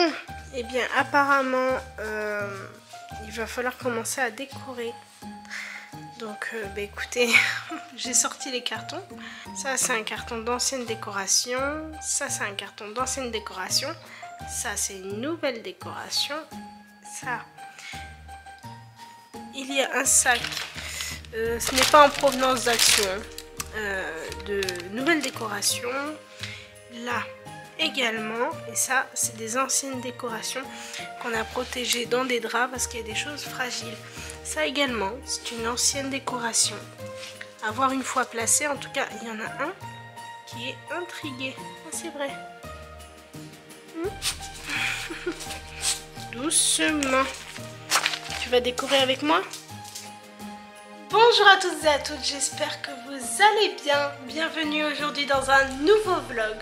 Bon, eh bien apparemment il va falloir commencer à décorer. Donc bah écoutez, j'ai sorti les cartons. Ça c'est un carton d'ancienne décoration. Ça c'est un carton d'ancienne décoration. Ça c'est une nouvelle décoration. Ça, il y a un sac. Ce n'est pas en provenance d'Action. De nouvelles décorations. Là également. Et ça c'est des anciennes décorations qu'on a protégées dans des draps parce qu'il y a des choses fragiles. Ça également, c'est une ancienne décoration. À voir une fois placée, en tout cas, il y en a un qui est intrigué. Ah, c'est vrai. Doucement. Tu vas décorer avec moi? Bonjour à toutes et à toutes, j'espère que vous allez bien. Bienvenue aujourd'hui dans un nouveau vlog.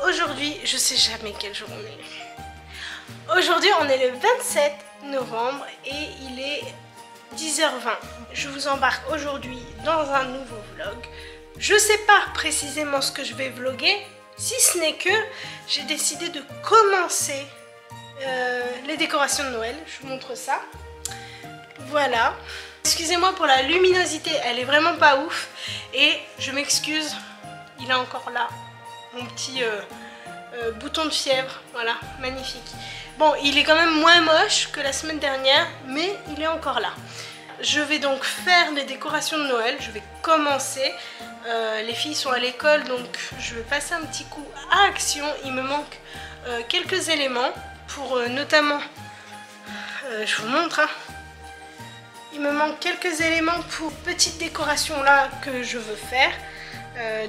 Aujourd'hui, je sais jamais quelle jour on est. Aujourd'hui, on est le 27 novembre et il est 10h20. Je vous embarque aujourd'hui dans un nouveau vlog. Je sais pas précisément ce que je vais vlogger, si ce n'est que j'ai décidé de commencer les décorations de Noël. Je vous montre ça. Voilà. Excusez-moi pour la luminosité, elle est vraiment pas ouf. Et je m'excuse, il est encore là. Mon petit bouton de fièvre. Voilà, magnifique. Bon, il est quand même moins moche que la semaine dernière, mais il est encore là. Je vais donc faire les décorations de Noël, je vais commencer. Les filles sont à l'école, donc je vais passer un petit coup à Action. Il me manque quelques éléments pour notamment... je vous montre, hein. Il me manque quelques éléments pour petite décoration là que je veux faire.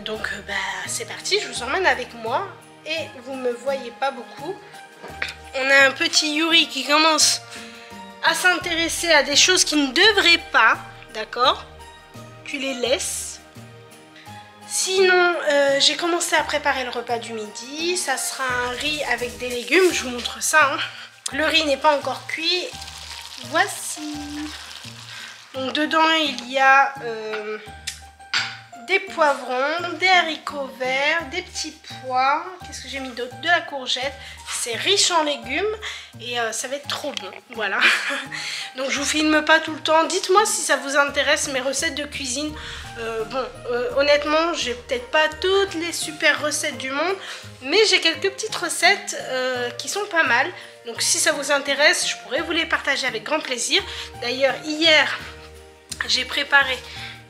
Donc bah, c'est parti, je vous emmène avec moi. Et vous me voyez pas beaucoup. On a un petit Yuri qui commence à s'intéresser à des choses qui ne devraient pas, d'accord? Tu les laisses. Sinon, j'ai commencé à préparer le repas du midi. Ça sera un riz avec des légumes. Je vous montre ça, hein. Le riz n'est pas encore cuit. Voici. Donc dedans, il y a des poivrons, des haricots verts, des petits pois. Qu'est-ce que j'ai mis d'autre? De la courgette. C'est riche en légumes et ça va être trop bon. Voilà. Donc je vous filme pas tout le temps. Dites-moi si ça vous intéresse mes recettes de cuisine. Honnêtement, j'ai peut-être pas toutes les super recettes du monde, mais j'ai quelques petites recettes qui sont pas mal. Donc si ça vous intéresse, je pourrais vous les partager avec grand plaisir. D'ailleurs, hier, j'ai préparé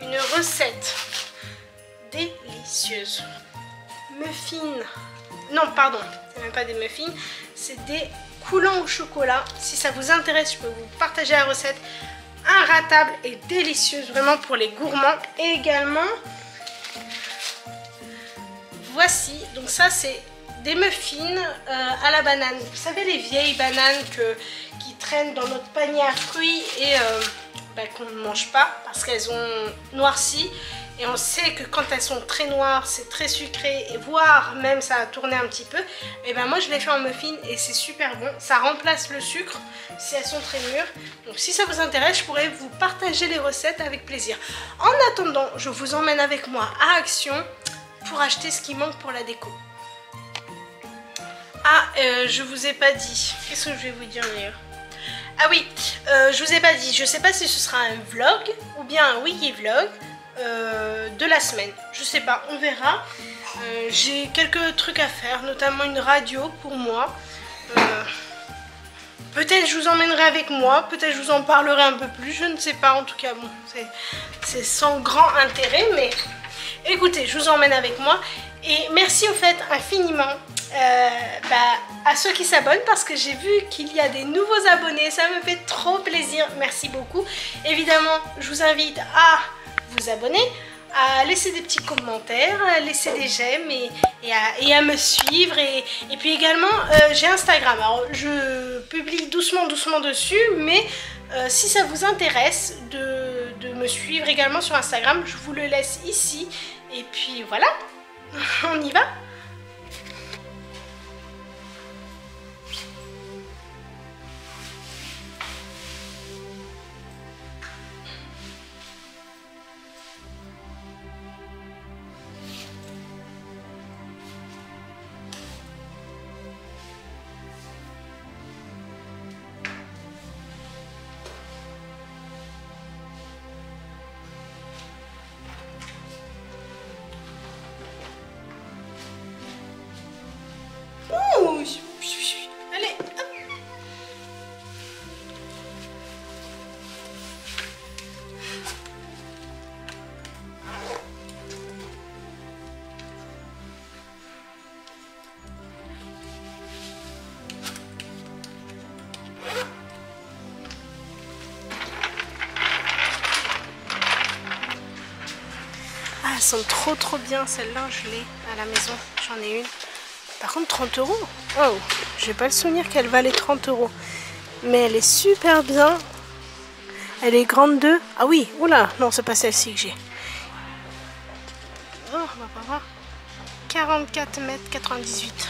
une recette délicieuse. Muffins. Non, pardon, c'est même pas des muffins, c'est des coulants au chocolat. Si ça vous intéresse, je peux vous partager la recette. Inratable et délicieuse, vraiment pour les gourmands. Et également, voici, donc ça c'est des muffins à la banane. Vous savez, les vieilles bananes qui traînent dans notre panier à fruits et qu'on ne mange pas parce qu'elles ont noirci. Et on sait que quand elles sont très noires, c'est très sucré, et voire même ça a tourné un petit peu. Et ben moi je les fais en muffin et c'est super bon. Ça remplace le sucre si elles sont très mûres. Donc si ça vous intéresse, je pourrais vous partager les recettes avec plaisir. En attendant, je vous emmène avec moi à Action pour acheter ce qui manque pour la déco. Ah, je vous ai pas dit. Qu'est-ce que je vais vous dire d'ailleurs? Ah oui, je vous ai pas dit. Je sais pas si ce sera un vlog ou bien un wiki vlog. De la semaine, je sais pas, on verra. J'ai quelques trucs à faire, notamment une radio pour moi. Peut-être je vous emmènerai avec moi, peut-être je vous en parlerai un peu plus, je ne sais pas. En tout cas, bon, c'est sans grand intérêt, mais écoutez, je vous emmène avec moi. Et merci au fait infiniment à ceux qui s'abonnent, parce que j'ai vu qu'il y a des nouveaux abonnés, ça me fait trop plaisir, merci beaucoup. Évidemment, je vous invite à vous abonner, à laisser des petits commentaires, à laisser des j'aime et à me suivre. Et puis également, j'ai Instagram. Alors, je publie doucement dessus, mais si ça vous intéresse de me suivre également sur Instagram, je vous le laisse ici. Et puis voilà, on y va. sont trop bien. Celle-là, je l'ai à la maison. J'en ai une. Par contre, 30 €. Oh, j'ai pas le souvenir qu'elle valait 30 €. Mais elle est super bien. Elle est grande 2. Ah oui, oula, non, c'est pas celle-ci que j'ai. Oh, on va pas voir. 44 mètres 98.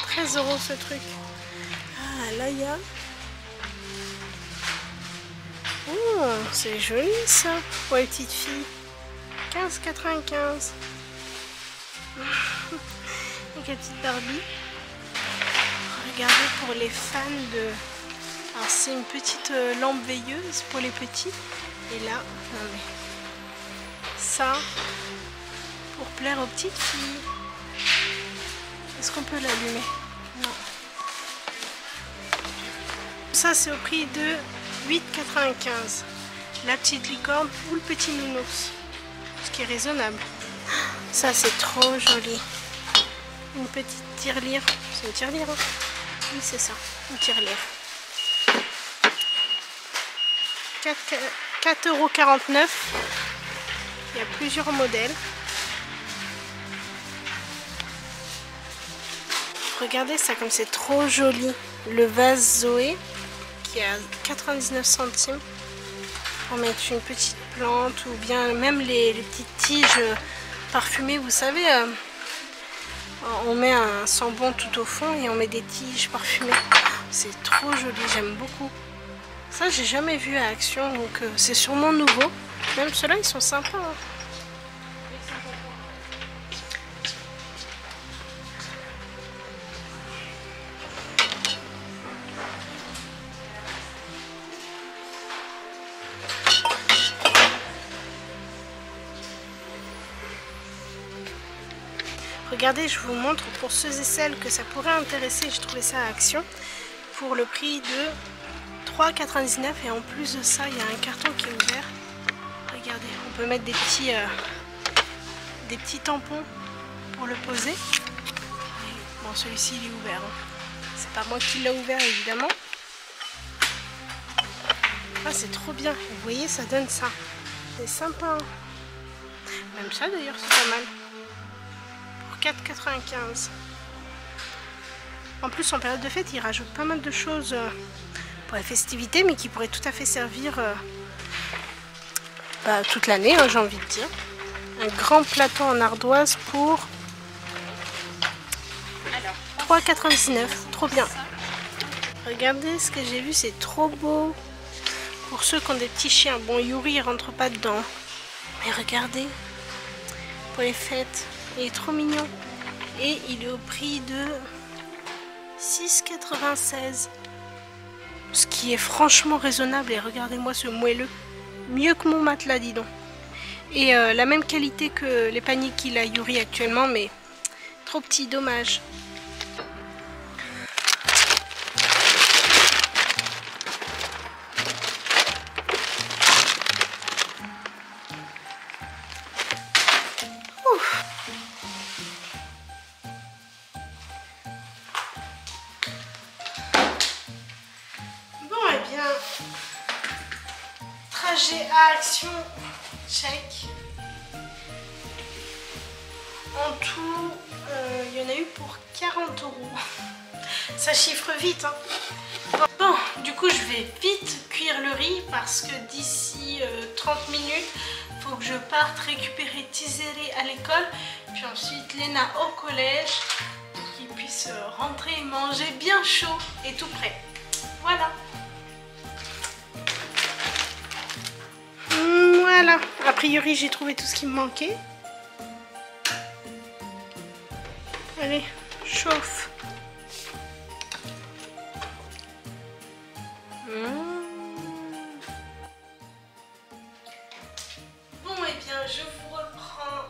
13 € ce truc. Ah, là, il y a... Oh, c'est joli ça pour les petites filles. 15,95. Donc la petite Barbie. Regardez pour les fans de... Alors c'est une petite lampe veilleuse pour les petits. Et là, non mais... Ça, pour plaire aux petites filles. Est-ce qu'on peut l'allumer? Non. Ça c'est au prix de 8,95. La petite licorne ou le petit nounours. Ce qui est raisonnable. Ça c'est trop joli. Une petite tirelire. C'est une tirelire hein? Oui c'est ça. Une tirelire. 4,49 €. Il y a plusieurs modèles. Regardez ça comme c'est trop joli. Le vase Zoé qui est à 99 centimes. Pour mettre une petite plante ou bien même les petites tiges parfumées. Vous savez, on met un sambon tout au fond et on met des tiges parfumées. C'est trop joli, j'aime beaucoup. Ça, j'ai jamais vu à Action, donc c'est sûrement nouveau. Même ceux-là, ils sont sympas. Hein. Regardez, je vous montre pour ceux et celles que ça pourrait intéresser. J'ai trouvé ça à Action pour le prix de 3,99 € et en plus de ça, il y a un carton qui est ouvert. Regardez, on peut mettre des petits tampons pour le poser. Bon, celui-ci il est ouvert. Hein. C'est pas moi qui l'ai ouvert évidemment. Ah, c'est trop bien. Vous voyez, ça donne ça. C'est sympa. Hein. Même ça d'ailleurs, c'est pas mal. 4,95 €. En plus, en période de fête, ils rajoutent pas mal de choses pour la festivité, mais qui pourraient tout à fait servir toute l'année, hein, j'ai envie de dire. Un grand plateau en ardoise pour 3,99 €. Trop bien. Regardez ce que j'ai vu, c'est trop beau. Pour ceux qui ont des petits chiens. Bon, Yuri, il rentre pas dedans. Mais regardez, pour les fêtes. Il est trop mignon. Et il est au prix de 6,96 €. Ce qui est franchement raisonnable. Et regardez-moi ce moelleux. Mieux que mon matelas, dis donc. Et la même qualité que les paniers qu'il a Yuri actuellement. Mais trop petit, dommage. Trajet à Action, check. En tout, il y en a eu pour 40 €. Ça chiffre vite. Hein. Bon, du coup, je vais vite cuire le riz parce que d'ici 30 minutes, il faut que je parte récupérer Tizéré à l'école. Puis ensuite, Léna au collège pour qu'ils puissent rentrer et manger bien chaud et tout prêt. Voilà. Voilà, a priori j'ai trouvé tout ce qui me manquait. Allez, chauffe. Bon, et bien je vous reprends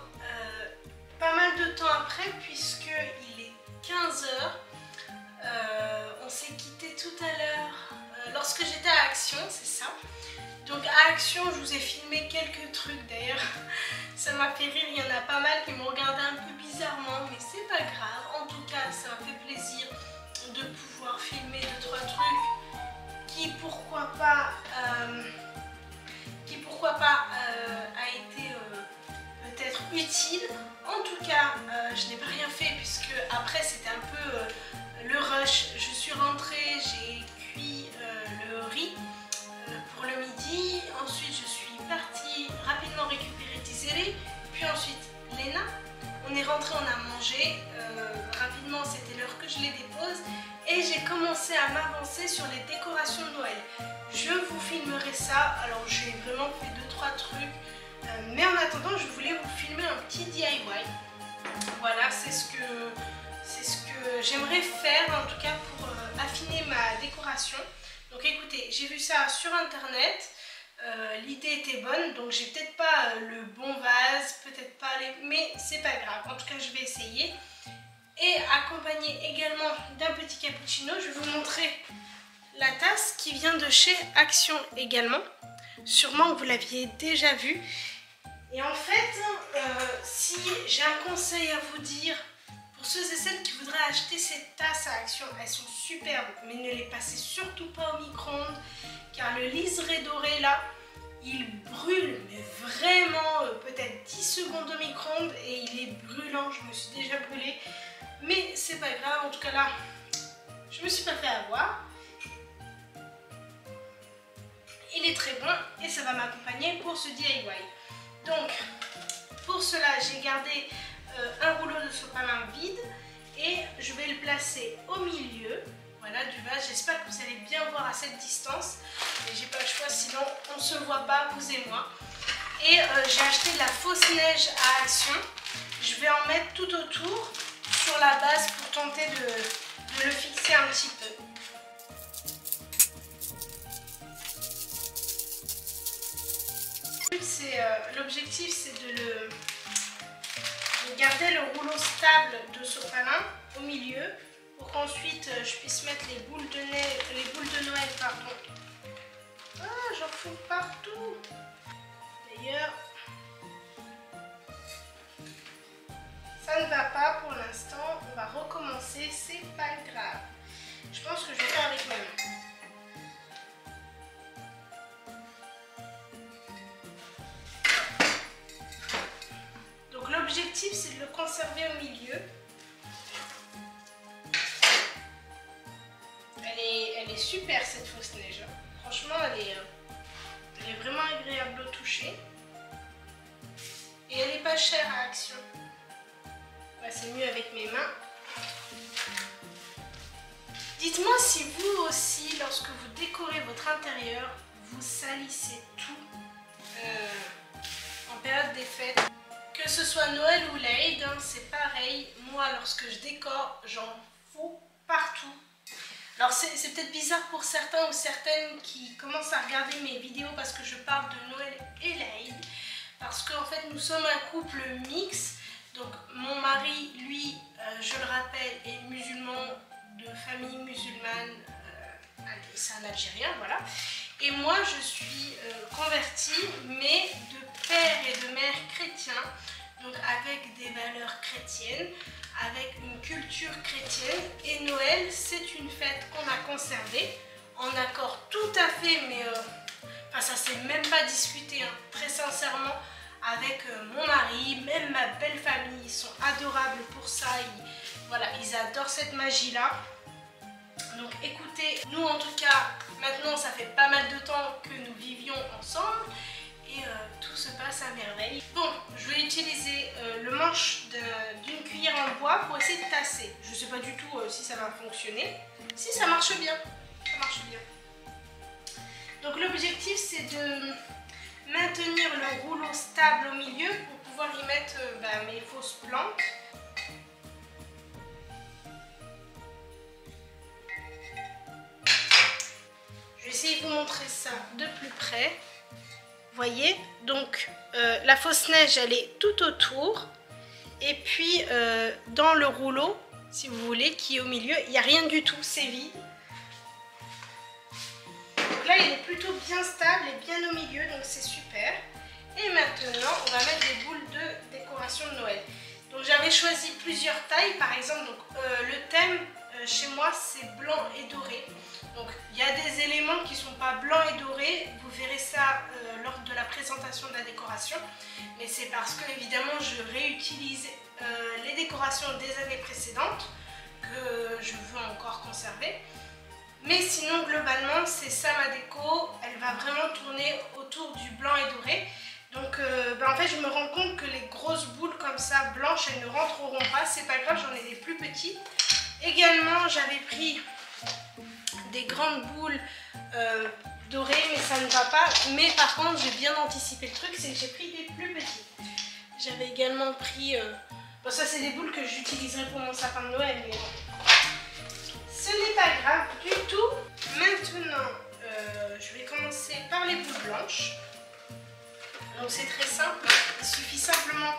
pas mal de temps après puisque il est 15 h. On s'est quitté tout à l'heure lorsque j'étais à Action, c'est ça. Donc à Action, je vous ai filmé quelques trucs d'ailleurs. Ça m'a fait rire, il y en a pas mal qui m'ont regardé un peu bizarrement, mais c'est pas grave. En tout cas, ça m'a fait plaisir de pouvoir filmer 2-3 trucs qui pourquoi pas a été peut-être utile. En tout cas, je n'ai pas rien fait puisque après c'était un peu le rush. Je suis rentrée, j'ai cuit le riz pour le midi. Ensuite, je suis partie rapidement récupérer Tizeli. Puis ensuite, Léna. On est rentré, on a mangé. Rapidement, c'était l'heure que je les dépose. Et j'ai commencé à m'avancer sur les décorations de Noël. Je vous filmerai ça. Alors, j'ai vraiment fait 2-3 trucs. Mais en attendant, je voulais vous filmer un petit DIY. Voilà, c'est ce que j'aimerais faire, en tout cas pour affiner ma décoration. Donc écoutez, j'ai vu ça sur internet. L'idée était bonne, donc j'ai peut-être pas le bon vase, peut-être pas les... mais c'est pas grave, en tout cas je vais essayer. Et accompagné également d'un petit cappuccino, je vais vous montrer la tasse qui vient de chez Action également. Sûrement que vous l'aviez déjà vu. Et en fait, si j'ai un conseil à vous dire, pour ceux et celles qui voudraient acheter cette tasse à Action, elles sont superbes, mais ne les passez surtout pas au micro-ondes, car le liseré doré là, il brûle, mais vraiment peut-être 10 secondes au micro-ondes et il est brûlant, je me suis déjà brûlée. Mais c'est pas grave, en tout cas là, je me suis pas fait avoir. Il est très bon et ça va m'accompagner pour ce DIY. Donc, pour cela, j'ai gardé un rouleau de sopalin vide et je vais le placer au milieu. Voilà, du vase. J'espère que vous allez bien voir à cette distance. Mais j'ai pas le choix, sinon on ne se voit pas, vous et moi. Et j'ai acheté de la fausse neige à Action. Je vais en mettre tout autour sur la base pour tenter de le fixer un petit peu. L'objectif c'est de garder le rouleau stable de sopalin au milieu pour qu'ensuite je puisse mettre les boules de Noël, pardon. Ah, j'en fous partout. D'ailleurs, ça ne va pas pour l'instant. On va recommencer, c'est pas grave. Je pense que je vais faire avec ma main. L'objectif c'est de le conserver au milieu. Elle est super cette fausse neige. Franchement, elle est vraiment agréable au toucher. Et elle n'est pas chère à Action. Ouais, c'est mieux avec mes mains. Dites-moi si vous aussi, lorsque vous décorez votre intérieur, vous salissez tout en période des fêtes. Que ce soit Noël ou l'Aïd, c'est pareil. Moi, lorsque je décore, j'en fous partout. Alors, c'est peut-être bizarre pour certains ou certaines qui commencent à regarder mes vidéos parce que je parle de Noël et l'Aïd. Parce qu'en fait, nous sommes un couple mixte. Donc, mon mari, lui, je le rappelle, est musulman, de famille musulmane. C'est un Algérien, voilà. Et moi, je suis convertie, mais de père et de mère chrétiens, donc avec des valeurs chrétiennes, avec une culture chrétienne. Et Noël, c'est une fête qu'on a conservée, en accord tout à fait, mais enfin, ça s'est même pas discuté, hein, très sincèrement, avec mon mari, même ma belle famille, ils sont adorables pour ça, voilà, ils adorent cette magie-là. Donc écoutez, nous en tout cas, maintenant ça fait pas mal de temps que nous vivions ensemble et tout se passe à merveille. Bon, je vais utiliser le manche d'une cuillère en bois pour essayer de tasser. Je sais pas du tout si ça va fonctionner. Si, ça marche bien, ça marche bien. Donc l'objectif c'est de maintenir le rouleau stable au milieu pour pouvoir y mettre mes fausses plantes. Je vais essayer de vous montrer ça de plus près. Vous voyez, donc la fausse neige elle est tout autour. Et puis dans le rouleau, si vous voulez, qui est au milieu, il n'y a rien du tout, c'est vide. Donc là il est plutôt bien stable et bien au milieu, donc c'est super. Et maintenant on va mettre des boules de décoration de Noël. Donc j'avais choisi plusieurs tailles, par exemple donc, le thème chez moi c'est blanc et doré. Donc il y a des éléments qui ne sont pas blancs et dorés, vous verrez ça lors de la présentation de la décoration. Mais c'est parce que évidemment je réutilise les décorations des années précédentes que je veux encore conserver. Mais sinon globalement c'est ça ma déco, elle va vraiment tourner autour du blanc et doré. Donc en fait je me rends compte que les grosses boules comme ça blanches elles ne rentreront pas, c'est pas grave, j'en ai des plus petits. Également j'avais pris des grandes boules dorées mais ça ne va pas. Mais par contre j'ai bien anticipé le truc, c'est que j'ai pris des plus petits. J'avais également pris, bon ça c'est des boules que j'utiliserai pour mon sapin de Noël mais ce n'est pas grave du tout. Maintenant je vais commencer par les boules blanches. Donc c'est très simple, il suffit simplement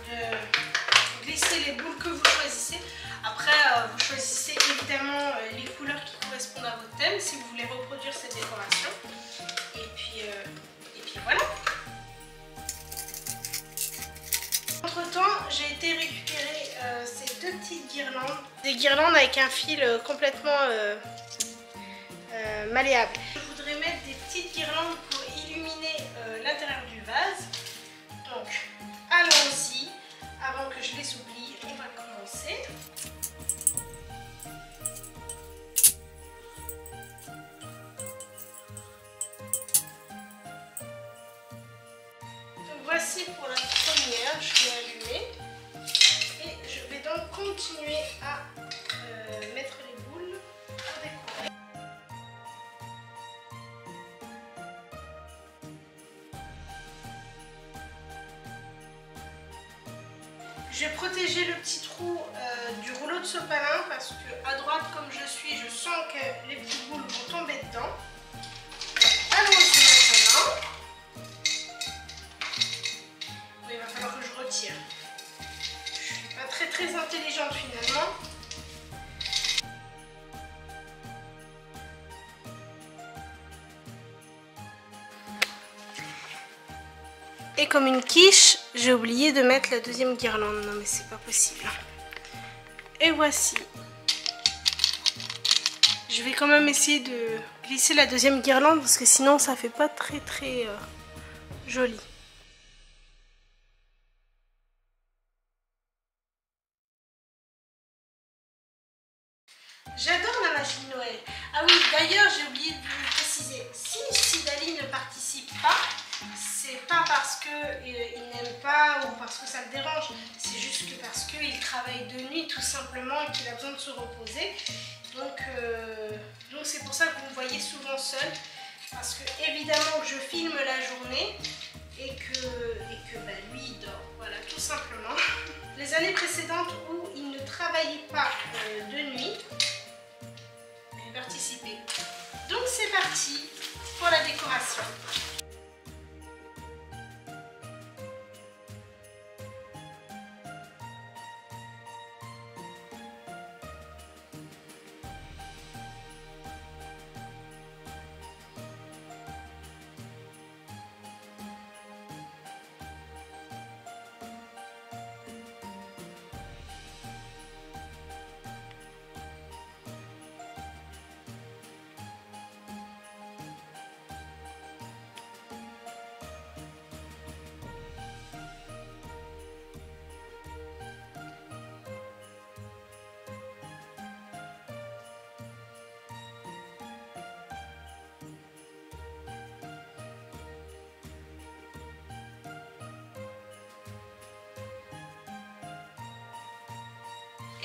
de glisser les boules que vous choisissez. Après vous choisissez évidemment les couleurs qui correspondent à votre thème si vous voulez reproduire cette décoration. Et puis voilà. Entre temps j'ai été récupérer ces deux petites guirlandes. Des guirlandes avec un fil complètement malléable. Je voudrais mettre des petites guirlandes pour illuminer l'intérieur du vase. Donc allons-y, avant que je les oublie, on va commencer. Donc voici pour la première, je vais allumer et je vais donc continuer à mettre les boules pour décorer. Je vais protéger le petit trou du rouleau de sopalin parce que à droite comme je suis, je sens que les petites boules vont tomber dedans. Allons-y maintenant. Mais il va falloir que je retire. Je suis pas très intelligente finalement. Et comme une quiche, j'ai oublié de mettre la deuxième guirlande. Non mais c'est pas possible. Et voici. Je vais quand même essayer de glisser la deuxième guirlande parce que sinon ça fait pas très joli. J'adore la magie de Noël. Ah oui, d'ailleurs j'ai oublié de vous préciser, si Sidaly ne participe pas, c'est pas parce qu'il n'aime pas ou parce que ça le dérange, c'est juste que parce qu'il travaille de nuit tout simplement et qu'il a besoin de se reposer. Donc c'est pour ça que vous me voyez souvent seul, parce que évidemment que je filme la journée et que bah, lui il dort, voilà tout simplement. Les années précédentes où il ne travaillait pas de nuit, il participait. Donc c'est parti pour la décoration.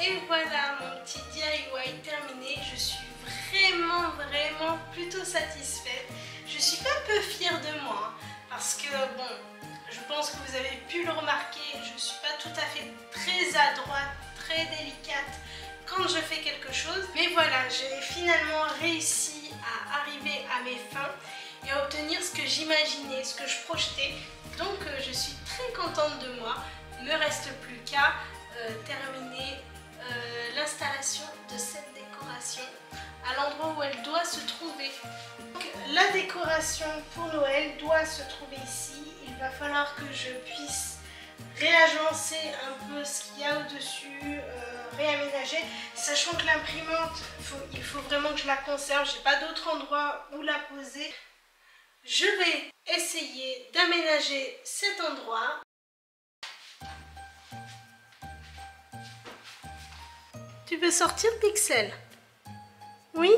Et voilà, mon petit DIY terminé. Je suis vraiment plutôt satisfaite. Je suis un peu fière de moi parce que bon, je pense que vous avez pu le remarquer, je ne suis pas tout à fait très adroite, très délicate quand je fais quelque chose. Mais voilà, j'ai finalement réussi à arriver à mes fins et à obtenir ce que j'imaginais, ce que je projetais. Donc je suis très contente de moi. Il ne me reste plus qu'à terminer l'installation de cette décoration à l'endroit où elle doit se trouver. Donc, la décoration pour Noël doit se trouver ici. Il va falloir que je puisse réagencer un peu ce qu'il y a au-dessus, réaménager, sachant que l'imprimante, il faut vraiment que je la conserve, j'ai pas d'autre endroit où la poser. Je vais essayer d'aménager cet endroit. Tu veux sortir, Pixel? Oui?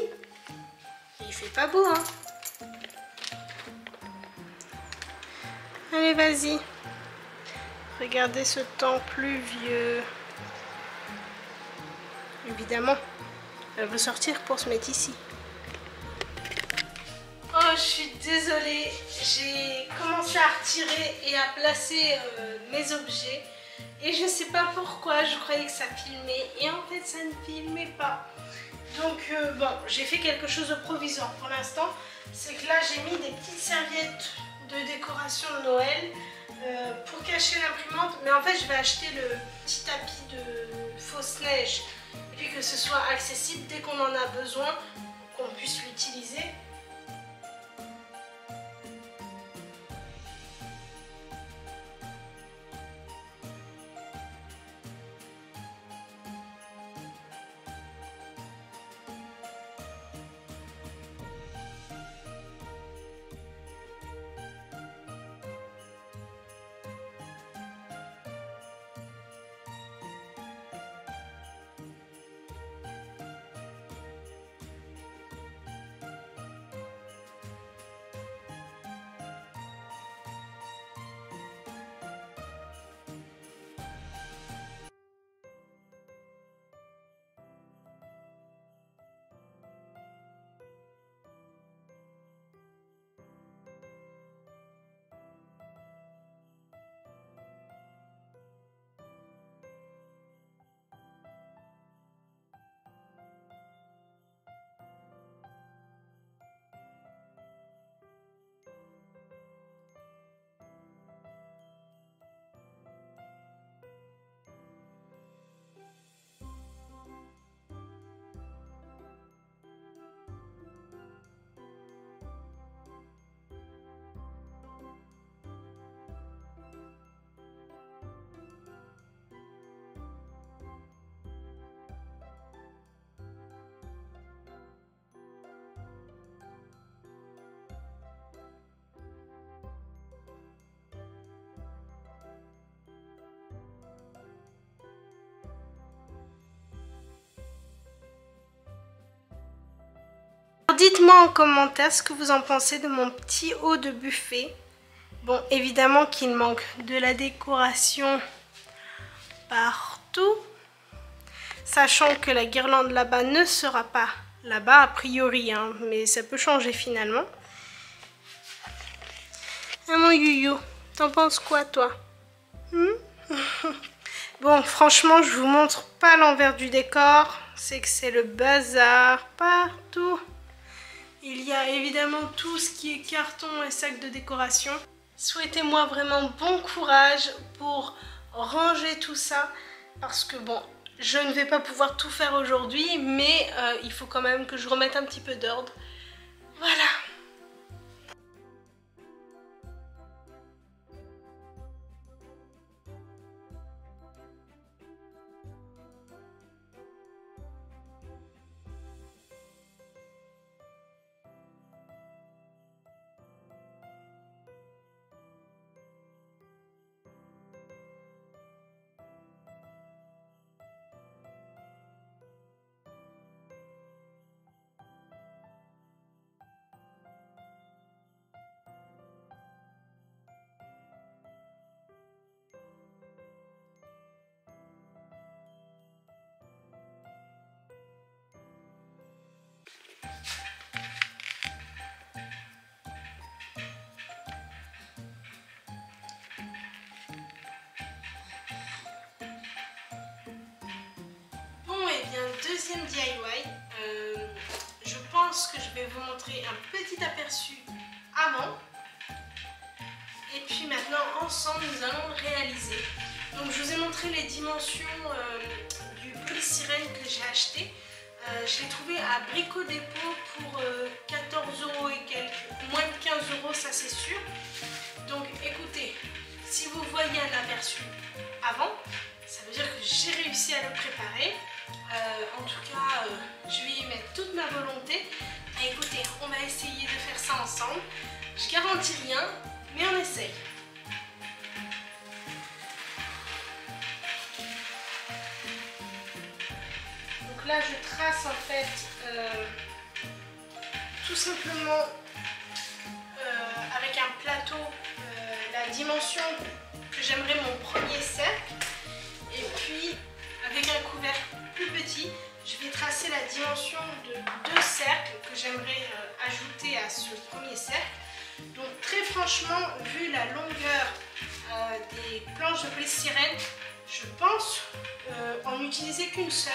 Il fait pas beau, hein? Allez, vas-y. Regardez ce temps pluvieux. Évidemment, elle veut sortir pour se mettre ici. Oh, je suis désolée. J'ai commencé à retirer et à placer mes objets. Et je sais pas pourquoi, je croyais que ça filmait. Et en fait, ça ne filmait pas. Donc, bon, j'ai fait quelque chose de provisoire pour l'instant. C'est que là, j'ai mis des petites serviettes de décoration de Noël pour cacher l'imprimante. Mais en fait, je vais acheter le petit tapis de fausse neige. Et puis que ce soit accessible dès qu'on en a besoin, qu'on puisse l'utiliser. Dites-moi en commentaire ce que vous en pensez de mon petit haut de buffet. Bon, évidemment qu'il manque de la décoration partout. Sachant que la guirlande là-bas ne sera pas là-bas a priori, hein, mais ça peut changer finalement. Ah mon youyou, t'en penses quoi toi? Bon, franchement, je vous montre pas l'envers du décor. C'est que c'est le bazar partout. Il y a évidemment tout ce qui est carton et sacs de décoration. Souhaitez-moi vraiment bon courage pour ranger tout ça. Parce que bon, je ne vais pas pouvoir tout faire aujourd'hui, mais il faut quand même que je remette un petit peu d'ordre. Voilà. Deuxième DIY, je pense que je vais vous montrer un petit aperçu avant et puis maintenant ensemble nous allons le réaliser. Donc je vous ai montré les dimensions du polystyrène que j'ai acheté. Je l'ai trouvé à Brico Dépôt pour 14 € et quelques, moins de 15 € ça c'est sûr. Donc écoutez, si vous voyez un aperçu avant, ça veut dire que j'ai réussi à le préparer. ensemble. Je garantis rien, mais on essaye. Donc là, je trace en fait tout simplement avec un plateau la dimension que j'aimerais mon premier cercle. Et puis, avec un couvercle plus petit, je vais tracer la dimension de 2 cercles que j'aimerais ajouter à ce premier cercle. Donc très franchement, vu la longueur des planches de polystyrène, je pense en utiliser qu'une seule.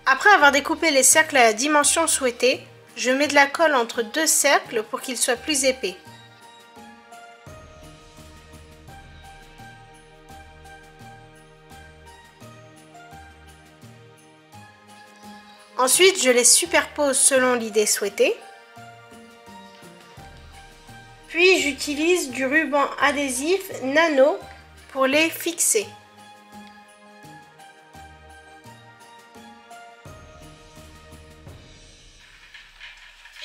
Après avoir découpé les cercles à la dimension souhaitée, je mets de la colle entre 2 cercles pour qu'ils soient plus épais. Ensuite, je les superpose selon l'idée souhaitée. Puis j'utilise du ruban adhésif nano pour les fixer.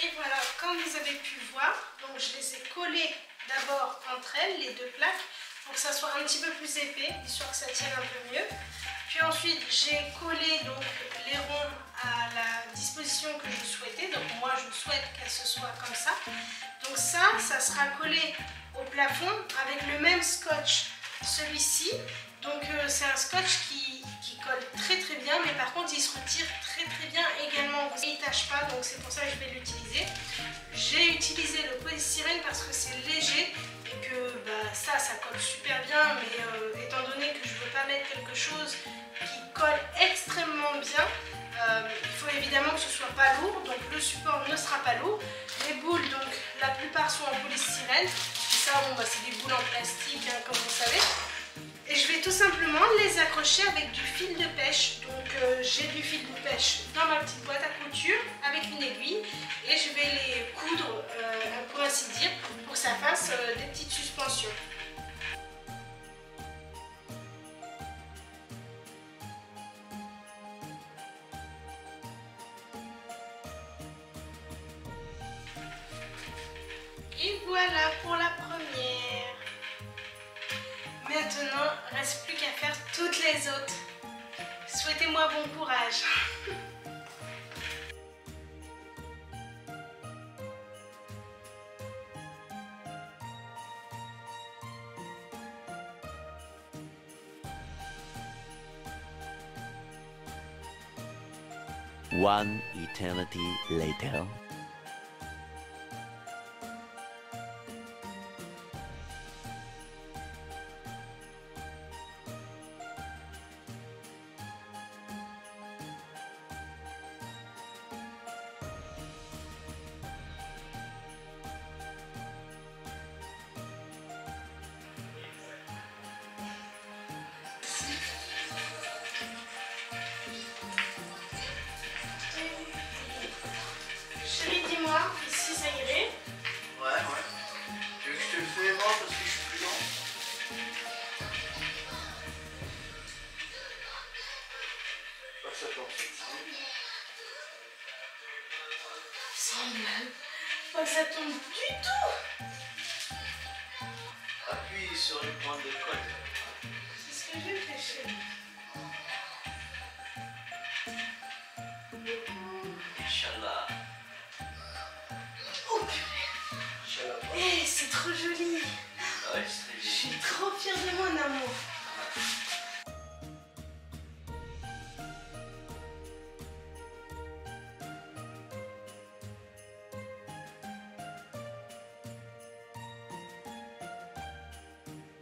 Et voilà, comme vous avez pu voir, donc je les ai collées d'abord entre elles, les 2 plaques, pour que ça soit un petit peu plus épais, histoire que ça tienne un peu mieux. Puis ensuite, j'ai collé donc les ronds à la disposition que je souhaitais. Donc moi, je souhaite qu'elle se soit comme ça. Donc ça sera collé au plafond avec le même scotch, celui-ci. Donc c'est un scotch qui colle très très bien, mais par contre il se retire très très bien également. Il ne tâche pas, donc c'est pour ça que je vais l'utiliser. J'ai utilisé le polystyrène parce que c'est léger et que ça colle super bien, mais étant donné que je ne veux pas mettre quelque chose qui colle extrêmement bien, il faut évidemment que ce soit pas lourd, donc le support ne sera pas lourd. Les boules, donc la plupart sont en polystyrène, et ça c'est des boules en plastique, hein, comme vous savez. Et je vais tout simplement les accrocher avec du fil de pêche. Donc j'ai du fil de pêche dans ma petite boîte à couture avec une aiguille et je vais les coudre pour ainsi dire pour que ça fasse des petites suspensions. Et voilà pour la première. Maintenant, il ne reste plus qu'à faire toutes les autres. Souhaitez-moi bon courage. One eternity later. Chérie, dis-moi, ici ça irait? Ouais. Tu veux que je te le fais moi parce que je suis plus lent? Pas que ça tombe. Semble pas que ça tombe du tout. Appuie sur une pointe de colle. C'est ce que j'ai fait, chérie. Inch'Allah. Oh purée. Inch'Allah. Eh, c'est trop joli. Ah ouais, c'est très Je bien. suis trop fière de moi, mon amour.